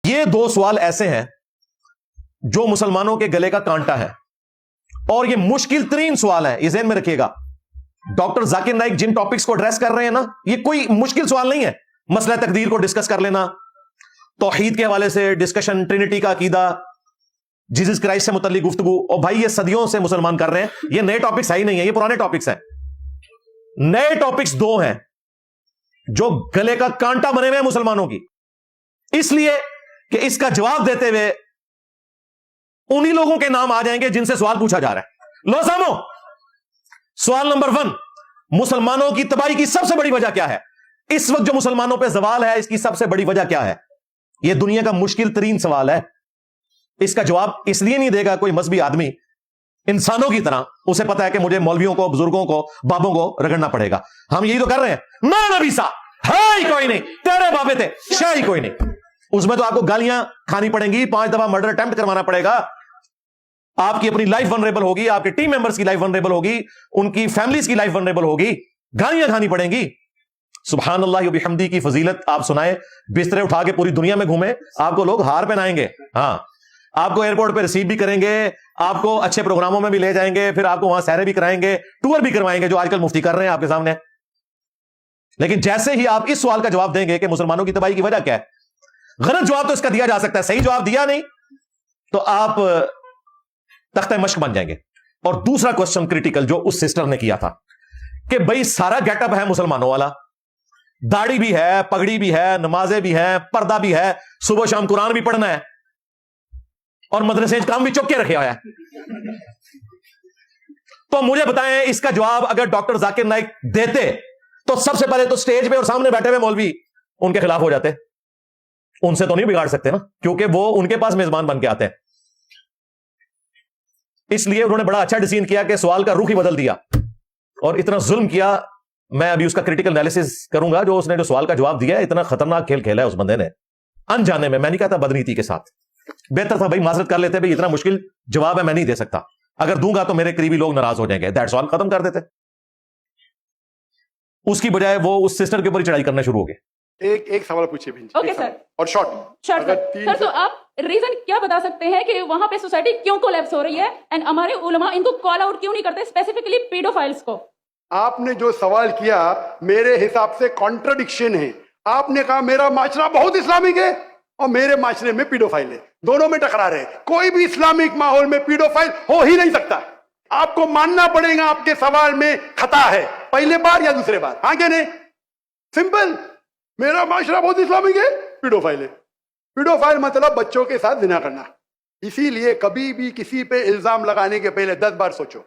یہ دو سوال ایسے ہیں جو مسلمانوں کے گلے کا کانٹا ہے اور یہ مشکل ترین سوال ہے. یہ ذہن میں رکھیے گا. ڈاکٹر ذاکر نائک جن ٹاپکس کو ایڈریس کر رہے ہیں نا, یہ کوئی مشکل سوال نہیں ہے. مسئلہ تقدیر کو ڈسکس کر لینا, توحید کے حوالے سے ڈسکشن, ٹرینٹی کا عقیدہ, جیزس کرائسٹ سے متعلق گفتگو. اور بھائی یہ صدیوں سے مسلمان کر رہے ہیں, یہ نئے ٹاپکس ہے ہی نہیں ہے, یہ پرانے ٹاپکس ہیں. نئے ٹاپکس دو ہیں جو گلے کا کانٹا بنے ہوئے ہیں مسلمانوں کی, اس لیے کہ اس کا جواب دیتے ہوئے انہی لوگوں کے نام آ جائیں گے جن سے سوال پوچھا جا رہا ہے. لو سامو, سوال نمبر 1, مسلمانوں کی تباہی کی سب سے بڑی وجہ کیا ہے؟ اس وقت جو مسلمانوں پہ زوال ہے اس کی سب سے بڑی وجہ کیا ہے؟ یہ دنیا کا مشکل ترین سوال ہے. اس کا جواب اس لیے نہیں دے گا کوئی مذہبی آدمی انسانوں کی طرح, اسے پتا ہے کہ مجھے مولویوں کو, بزرگوں کو, بابوں کو رگڑنا پڑے گا. ہم یہی تو کر رہے ہیں. نا نبی سا ہے ہی کوئی نہیں, تیرے بابے تھے شاہ ہی کوئی نہیں. اس میں تو آپ کو گالیاں کھانی پڑیں گی, 5 دفعہ مرڈر اٹیمپٹ کروانا پڑے گا, آپ کی اپنی لائف ونریبل ہوگی, آپ کے ٹیم ممبرز کی لائف ونریبل ہوگی, ان کی فیملیز کی لائف ونریبل ہوگی, گالیاں کھانی پڑیں گی. سبحان اللہ و بحمدی کی فضیلت آپ سنائیں, بسترے اٹھا کے پوری دنیا میں گھومیں, آپ کو لوگ ہار پہنائیں گے. ہاں, آپ کو ایئرپورٹ پہ ریسیو بھی کریں گے, آپ کو اچھے پروگراموں میں بھی لے جائیں گے, پھر آپ کو وہاں سیرے بھی کرائیں گے, ٹور بھی کروائیں گے, جو آج کل مفتی کر رہے ہیں آپ کے سامنے. لیکن جیسے ہی آپ اس سوال کا جواب دیں گے کہ مسلمانوں کی تباہی کی وجہ کیا ہے, غلط جواب تو اس کا دیا جا سکتا ہے, صحیح جواب دیا نہیں تو آپ تختہ مشق بن جائیں گے. اور دوسرا کوسچن کریٹیکل جو اس سسٹر نے کیا تھا کہ بھائی سارا گیٹ اپ ہے مسلمانوں والا, داڑھی بھی ہے, پگڑی بھی ہے, نمازیں بھی ہیں, پردہ بھی ہے, صبح شام قرآن بھی پڑھنا ہے, اور مدرسے کام بھی چوک کے رکھے ہوا ہے. تو مجھے بتائیں اس کا جواب اگر ڈاکٹر ذاکر نائک دیتے تو سب سے پہلے تو سٹیج پہ اور سامنے بیٹھے ہوئے مولوی ان کے خلاف ہو جاتے. ان سے تو نہیں بگاڑ سکتے نا, کیونکہ وہ ان کے پاس میزبان بن کے آتے ہیں. اس لیے انہوں نے بڑا اچھا ڈیسیژن کیا کہ سوال کا رخ ہی بدل دیا اور اتنا ظلم کیا. میں ابھی اس کا کریٹیکل انالیسس کروں گا. جو اس نے جو سوال کا جواب دیا, اتنا خطرناک کھیل کھیلا ہے اس بندے نے انجانے میں. میں نہیں کہتا بدنیتی کے ساتھ, بہتر تھا بھائی معذرت کر لیتے, بھائی اتنا مشکل جواب ہے میں نہیں دے سکتا, اگر دوں گا تو میرے قریبی لوگ ناراض ہو جائیں گے, دیٹس آل, ختم کر دیتے. اس کی بجائے وہ اس سسٹر کے اوپر ہی چڑھائی کرنا شروع ہو گئے. ایک سوال پوچھیے بہن جی. اوکے سر, اور شارٹ سر تو آپ ریزن کیا بتا سکتے ہیں کہ وہاں پہ سوسائٹی کیوں کولیپس ہو رہی ہے, اینڈ ہمارے علماء ان کو کال آؤٹ کیوں نہیں کرتے, اسپیسیفکلی پیڈوفائلز کو؟ آپ نے جو سوال کیا میرے حساب سے کانٹرڈکشن ہے. آپ نے کہا میرا معاشرہ بہت اسلامک ہے اور میرے معاشرے میں پیڈوفائل ہے, دونوں میں ٹکرا رہے ہیں. کوئی بھی اسلامک ماحول میں پیڈوفائل ہو ہی نہیں سکتا. آپ کو ماننا پڑے گا آپ کے سوال میں خطا ہے, پہلے بار یا دوسرے بار, ہاں کہ نہیں؟ سمپل. میرا معاشرہ بہت اسلامک ہے, پیڈوفائل ہے. پیڈوفائل مطلب بچوں کے ساتھ زنا کرنا. اسی لیے کبھی بھی کسی پہ الزام لگانے کے پہلے 10 بار سوچو.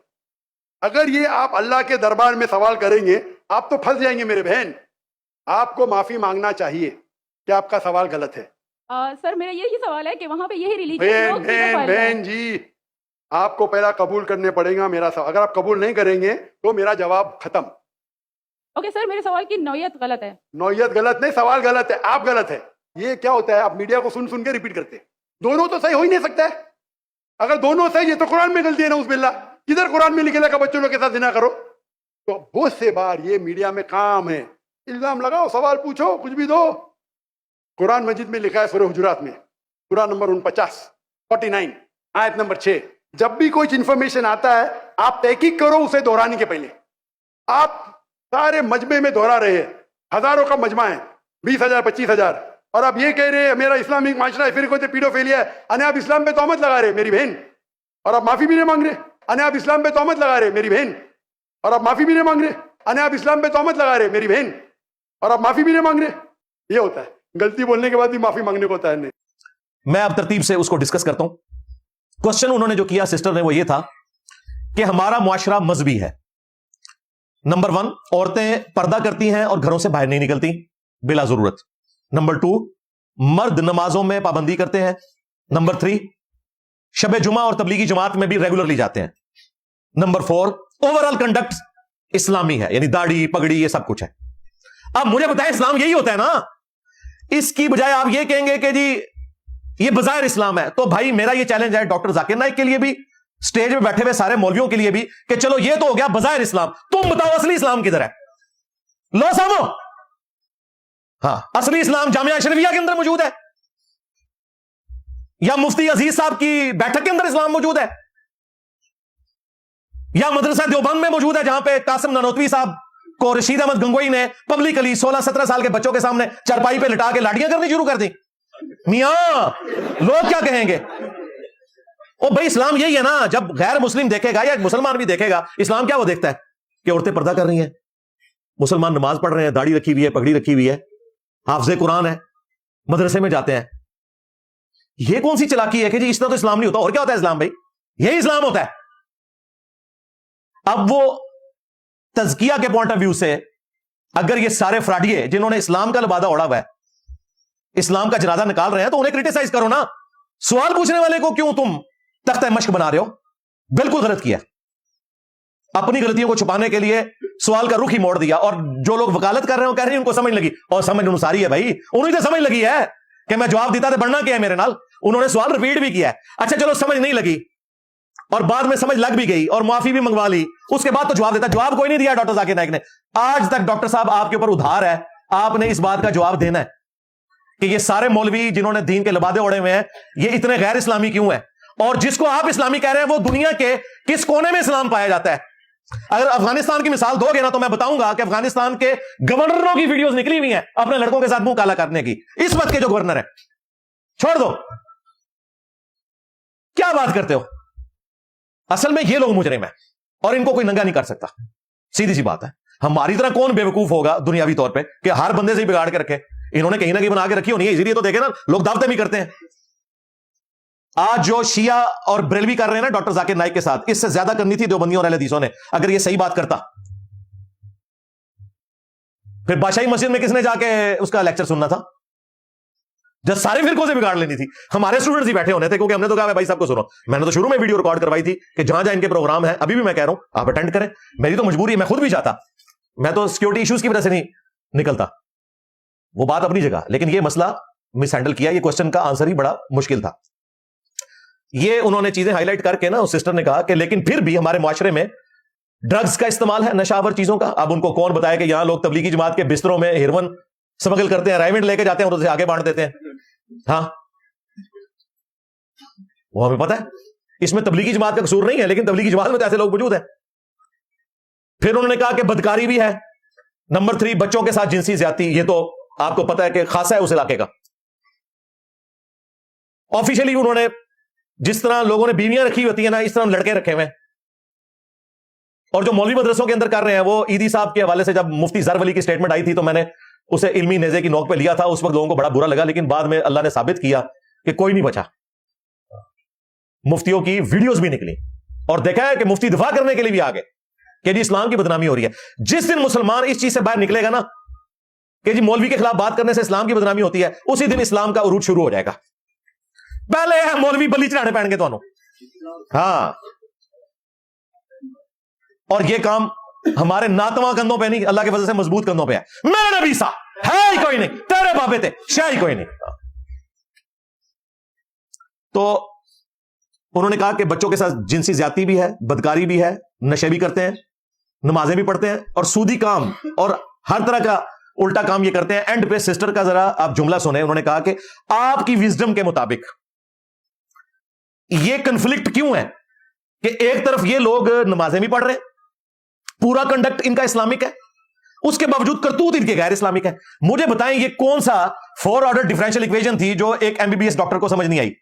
اگر یہ آپ اللہ کے دربار میں سوال کریں گے آپ تو پھنس جائیں گے میرے بہن. آپ کو معافی مانگنا چاہیے کہ آپ کا سوال غلط ہے. سر میرا یہی سوال ہے کہ وہاں پہ یہی ریلیجن بہن جی, آپ کو پہلا قبول کرنے پڑے گا میرا سوال. اگر آپ قبول نہیں کریں گے تو میرا جواب ختم. اوکے سر, میرے سوال کی نوعیت غلط ہے. نوعیت غلط نہیں, سوال غلط ہے, آپ غلط ہے. یہ کیا ہوتا ہے, آپ میڈیا کو سن سن کے ریپیٹ کرتے, دونوں تو صحیح ہو ہی نہیں سکتا ہے. اگر دونوں صحیح ہے تو قرآن میں غلطی ہے, نعوذ باللہ. کدھر قرآن میں لکھے لگا بچوں لوگ کے ساتھ زنا کرو؟ تو بہت سے بار یہ میڈیا میں کام ہے, الزام لگاؤ, سوال پوچھو, کچھ بھی دو. قرآن مجید میں لکھا ہے سورہ حجرات میں, سورہ نمبر 49 آیت نمبر 6, جب بھی کوئی انفارمیشن آتا ہے آپ تحقیق کرو اسے دہرانے کے پہلے. آپ سارے مجمع میں دہرا رہے ہیں, ہزاروں کا مجمع ہے, 20,000 25,000, اور آپ یہ کہہ رہے ہیں میرا اسلامک معاشرہ ہے, پھر کوئی پیڈوفیلیا ہے, انہیں آپ اسلام پہ تہمت لگا رہے میری بہن, اور آپ معافی بھی نہیں مانگ رہے. انہیں آپ اسلام پہ تہمت لگا رہے میری بہن, اور آپ معافی بھی نہیں مانگ رہے. انہیں آپ اسلام پہ تہمت لگا رہے میری بہن, اور آپ معافی بھی نہیں مانگ رہے. یہ ہوتا ہے, غلطی بولنے کے بعد بھی معافی مانگنے کو ہوتا ہے. نہیں, میں اب ترتیب سے اس کو ڈسکس کرتا ہوں. کوسچن انہوں نے جو کیا سسٹر نے وہ یہ تھا کہ ہمارا معاشرہ مذہبی ہے. نمبر 1, عورتیں پردہ کرتی ہیں اور گھروں سے باہر نہیں نکلتی بلا ضرورت. نمبر 2, مرد نمازوں میں پابندی کرتے ہیں. نمبر 3, شب جمعہ اور تبلیغی جماعت میں بھی ریگولرلی جاتے ہیں. نمبر 4, اوور آل کنڈکٹ اسلامی ہے, یعنی داڑھی پگڑی یہ سب کچھ ہے. اب مجھے بتائیں اسلام یہی ہوتا ہے نا, اس کی بجائے آپ یہ کہیں گے کہ جی یہ بظاہر اسلام ہے. تو بھائی میرا یہ چیلنج ہے ڈاکٹر ذاکر نائک کے لیے بھی, سٹیج پہ بیٹھے ہوئے سارے مولویوں کے لیے بھی, کہ چلو یہ تو ہو گیا بظاہر اسلام, تم بتاؤ اصلی اسلام کدھر ہے؟ لو سامو, ہاں اصلی اسلام جامعہ اشرفیہ کے اندر موجود ہے. या मुफ्ती अजीज साहब की बैठक के अंदर इस्लाम मौजूद है, या मदरसा देवबंद में मौजूद है जहां पे कासिम नानोतवी साहब को रशीद अहमद गंगोई ने पब्लिकली 16-17 साल के बच्चों के सामने चारपाई पे लिटा के लाठियां करनी शुरू कर दी। मियां लोग क्या कहेंगे? ओ भाई इस्लाम यही है ना, जब गैर मुस्लिम देखेगा या मुसलमान भी देखेगा, इस्लाम क्या वो देखता है कि औरतें पर्दा कर रही हैं, मुसलमान नमाज पढ़ रहे हैं, दाढ़ी रखी हुई है, पगड़ी रखी हुई है, हाफिज़े कुरान है, मदरसे में जाते हैं। ये कौन सी चालाकी है कि जी इस तरह तो इस्लाम नहीं होता। और क्या होता है इस्लाम भाई? यही इस्लाम होता है। अब वो तज़किया के पॉइंट ऑफ व्यू से अगर ये सारे फ्रॉडिये जिन्होंने इस्लाम का लबादा ओढ़ा हुआ है, इस्लाम का जनाजा निकाल रहे हैं, तो उन्हें क्रिटिसाइज करो ना। सवाल पूछने वाले को क्यों तुम तख्ता मश्क बना रहे हो? बिल्कुल गलत किया। अपनी गलतियों को छुपाने के लिए सवाल का रुख ही मोड़ दिया। और जो लोग वकालत कर रहे हो, कह रहे हैं उनको समझ लगी, और समझ अनुसारी है भाई, उन्हें तो समझ लगी है कि मैं जवाब देता तो बढ़ना क्या है मेरे नाल। उन्होंने सवाल रिपीट भी किया है। अच्छा चलो समझ नहीं लगी और बाद में समझ लग भी गई और माफी भी मंगवा ली, उसके बाद तो जवाब देता। जवाब कोई नहीं दिया डॉक्टर जाकिर नाइक ने आज तक। डॉक्टर साहब आपके ऊपर उधार है, आपने इस बात का जवाब देना है कि ये सारे मौलवी जिन्होंने दीन के लबादे ओढ़े हुए हैं, ये इतने गैर इस्लामी क्यों है, और जिसको आप इस्लामी कह रहे हैं वो दुनिया के किस कोने में इस्लाम पाया जाता है। अगर अफगानिस्तान की मिसाल दोगे ना तो मैं बताऊंगा कि अफगानिस्तान के गवर्नरों की वीडियोस निकली हुई हैं अपने लड़कों के साथ मुंह काला करने की। इस वक्त के जो गवर्नर है, छोड़ दो, क्या बात करते हो। असल में ये लोग मुजरिम हैं और इनको कोई नंगा नहीं कर सकता। सीधी सी बात है। हमारी तरह कौन बेवकूफ होगा दुनियावी तौर पे कि हर बंदे से ही बिगाड़ के रखे। इन्होंने कहीं ना कहीं बना के रखी होनी है, इसीलिए तो देखे ना लोग दावतें भी करते हैं। आज जो शिया और बरेलवी कर रहे हैं ना डॉक्टर जाकिर नाइक के साथ, इससे ज्यादा करनी थी देवबंदियों और अहले हदीसों ने, अगर ये सही बात करता। फिर बादशाही मस्जिद में किसने जाके उसका लेक्चर सुनना था जब सारे फिरकों से बिगाड़ लेनी थी। हमारे स्टूडेंट्स ही बैठे होने थे, क्योंकि हमने तो कहा भाई सबको सुनो। मैंने तो शुरू में वीडियो रिकॉर्ड करवाई थी कि जहां जहां इनके प्रोग्राम है, अभी भी मैं कह रहा हूं आप अटेंड करें। मेरी तो मजबूरी है, मैं खुद भी चाहता, मैं तो सिक्योरिटी इश्यूज की वजह से नहीं निकलता, वो बात अपनी जगह। लेकिन ये मसला मिस हैंडल किया, ये क्वेश्चन का आंसर ही बड़ा मुश्किल था। ये उन्होंने चीजें हाईलाइट करके ना, उस सिस्टर ने कहा कि लेकिन फिर भी हमारे मुआशरे में ड्रग्स का इस्तेमाल है, नशावर चीजों का। अब उनको कौन बताया कि यहां लोग तबलीगी जमात के बिस्तरों में हेरोइन स्मगल करते हैं, राइवेंट लेके जाते हैं और उसे आगे बांट देते हैं। हाँ, वो हमें पता है, इसमें तबलीगी जमात का कसूर नहीं है, लेकिन तबलीगी जमात में तो ऐसे लोग मौजूद हैं। फिर उन्होंने कहा कि बदकारी भी है। नंबर 3, बच्चों के साथ जिनसी ज्यादती, ये तो आपको पता है कि खासा है उस इलाके का। ऑफिशियली उन्होंने जिस तरह लोगों ने बीवियां रखी होती है ना, इस तरह लड़के रखे हुए हैं। और जो मौलवी मदरसों के अंदर कर रहे हैं, वो ईदी साहब के हवाले से जब मुफ्ती ज़र वली की स्टेटमेंट आई थी तो मैंने उसे इल्मी नेज़े की नोक पे लिया था। उस वक्त लोगों को बड़ा बुरा लगा, लेकिन बाद में अल्लाह ने साबित किया कि कोई नहीं बचा। मुफ्तियों की वीडियोस भी निकली और देखा है कि मुफ्ती दिफा करने के लिए भी आ गए कि जी इस्लाम की बदनामी हो रही है। जिस दिन मुसलमान इस चीज से बाहर निकलेगा ना कि जी मौलवी के खिलाफ बात करने से इस्लाम की बदनामी होती है, उसी दिन इस्लाम का उरूज शुरू हो जाएगा। पहले है मौलवी बली चढ़ाने पैणगे तो। हाँ, और ये काम हमारे नातवा कंधों पे नहीं, अल्लाह के वजह से मजबूत कंधों पे है। मेरे नबी सा है ही कोई नहीं, तेरे बाबे थे शाह ही कोई नहीं। तो उन्होंने कहा कि बच्चों के साथ जिनसी ज्यादती भी है, बदकारी भी है, नशे भी करते हैं, नमाजें भी पढ़ते हैं और सूदी काम और हर तरह का उल्टा काम ये करते हैं। एंड पे सिस्टर का जरा आप जुमला सुने। उन्होंने कहा कि आपकी विजडम के मुताबिक ये कंफ्लिक्ट क्यों है कि एक तरफ ये लोग नमाजें भी पढ़ रहे हैं, पूरा कंडक्ट इनका इस्लामिक है, उसके बावजूद करतूत इनके गैर इस्लामिक है। मुझे बताएं ये कौन सा 4 ऑर्डर डिफरेंशियल इक्वेशन थी जो एक एमबीबीएस डॉक्टर को समझ नहीं आई।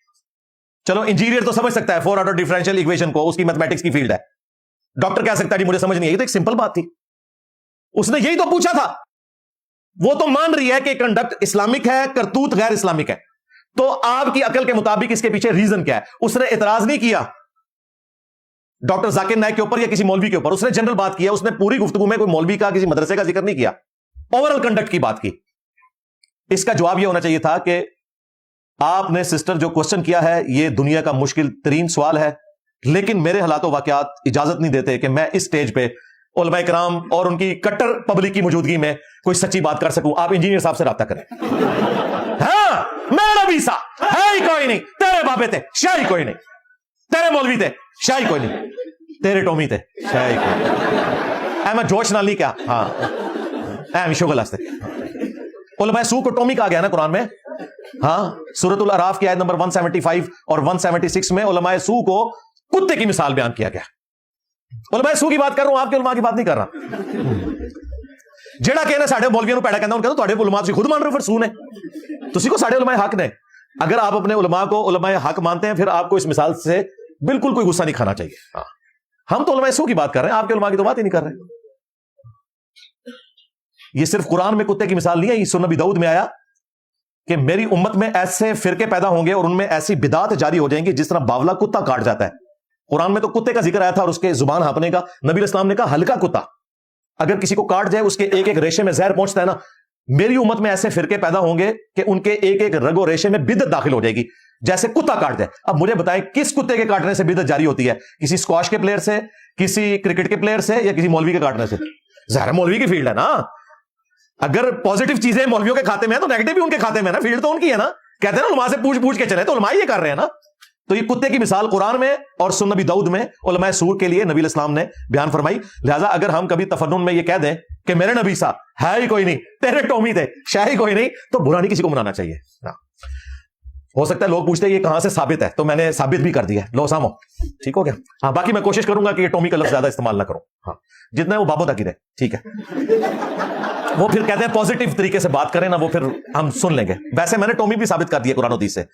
चलो इंजीनियर तो समझ सकता है 4 ऑर्डर डिफरेंशियल इक्वेशन को, उसकी मैथमेटिक्स की फील्ड है। डॉक्टर कह सकता है जी मुझे समझ नहीं आई। तो एक सिंपल बात थी, उसने यही तो पूछा था। वो तो मान रही है कि कंडक्ट इस्लामिक है, करतूत गैर इस्लामिक है। तो आपकी अकल के मुताबिक इसके पीछे रीजन क्या है? उसने एतराज नहीं किया डॉक्टर जाकिर नाइक के ऊपर या किसी मौलवी के ऊपर, उसने जनरल बात किया। उसने पूरी गुफ्तगू में कोई मौलवी का, किसी मदरसे का जिक्र नहीं किया, ओवरऑल कंडक्ट की बात की। इसका जवाब यह होना चाहिए था कि आपने सिस्टर जो क्वेश्चन किया है ये दुनिया का मुश्किल तरीन सवाल है, लेकिन मेरे हालात वाकयात इजाजत नहीं देते कि मैं इस स्टेज पे उलमा इकराम और उनकी कट्टर पब्लिक की मौजूदगी में कोई सच्ची बात कर सकूं। आप इंजीनियर साहब से राब्ता करें। हाँ, मेरा नबी सा है ही कोई नहीं, तेरे बाबे थे शाह ही कोई नहीं, तेरे मौलवी थे शाह ही कोई नहीं, तेरे टोमी थे शाह ही कोई नहीं। मैं जोश नाली क्या? हाँ, विशोगल उलमाए सू को टोमी कहा गया ना कुरान में। हाँ, सूरतुल अराफ की आयत नंबर 175 और 176 में उलमाए सू को कुत्ते की मिसाल बयान किया गया। उलमाए सू की बात कर रहा हूं, आपके उलमा की बात नहीं कर रहा। जेड़ा कहना साढ़े मौलवियों पैड़ा कहना उनका तो उलमा खुद मान रहे हो, फिर सू ने तुसी को साढ़े उलमाए हक ने। अगर आप अपने उलमा को उलमाए हक मानते हैं, फिर आपको इस मिसाल से बिल्कुल कोई गुस्सा नहीं खाना चाहिए। हाँ, हम तो उलमाए सू की बात कर रहे हैं, आपके उलमा की तो बात ही नहीं कर रहे। ये सिर्फ कुरान में कुत्ते की मिसाल नहीं है, ये सुन्नत नबी दाऊद में आया कि मेरी उम्मत में ऐसे फिरके पैदा होंगे और उनमें ऐसी बिदात जारी हो जाएंगी जिस तरह बावला कुत्ता काट जाता है। कुरान में तो कुत्ते का जिक्र आया था और उसके जुबान हाँपने का। नबी इस्लाम ने कहा हल्का कुत्ता अगर किसी को काट जाए उसके एक एक रेशे में जहर पहुंचता है ना, मेरी उम्मत में ऐसे फिरके पैदा होंगे कि उनके एक एक रगो रेशे में बिदत दाखिल हो जाएगी, जैसे कुत्ता काट जाए। अब मुझे बताएं किस कुत्ते के काटने से बिदत जारी होती है? किसी स्क्वाश के प्लेयर से, किसी क्रिकेट के प्लेयर से, या किसी मौलवी के काटने से? जहर मौलवी की फील्ड है ना। अगर पॉजिटिव चीजें मौलवियों के खाते में है तो नेगेटिव भी उनके खाते में है ना, फील्ड तो उनकी है ना। कहते हैं ना उलमा से पूछ पूछ के चले, तो उलमा ये कर रहे हैं ना। तो ये कुत्ते की मिसाल कुरान में और सुन्नत नबी दाऊद में उलमाए सूर के लिए नबी इस्लाम ने बयान फरमाई। लिहाजा अगर हम कभी तफन्नुन में ये कह दें कि मेरे नबी साहब है ही कोई नहीं, तेरे टोमी थे, शाह ही कोई नहीं, तो बुरा नहीं किसी को मनाना चाहिए ना। हो सकता है लोग पूछते हैं ये कहां से साबित है, तो मैंने साबित भी कर दिया, लो सामो, ठीक हो गया। हाँ, बाकी मैं कोशिश करूंगा कि ये टोमी का लफ्ज ज्यादा इस्तेमाल ना करूं। हाँ, जितना है वो बाबों तक ही रहे, ठीक है। वो फिर कहते हैं पॉजिटिव तरीके से बात करें ना, वो फिर हम सुन लेंगे। वैसे मैंने टोमी भी साबित कर दिया कुरान हदीस से।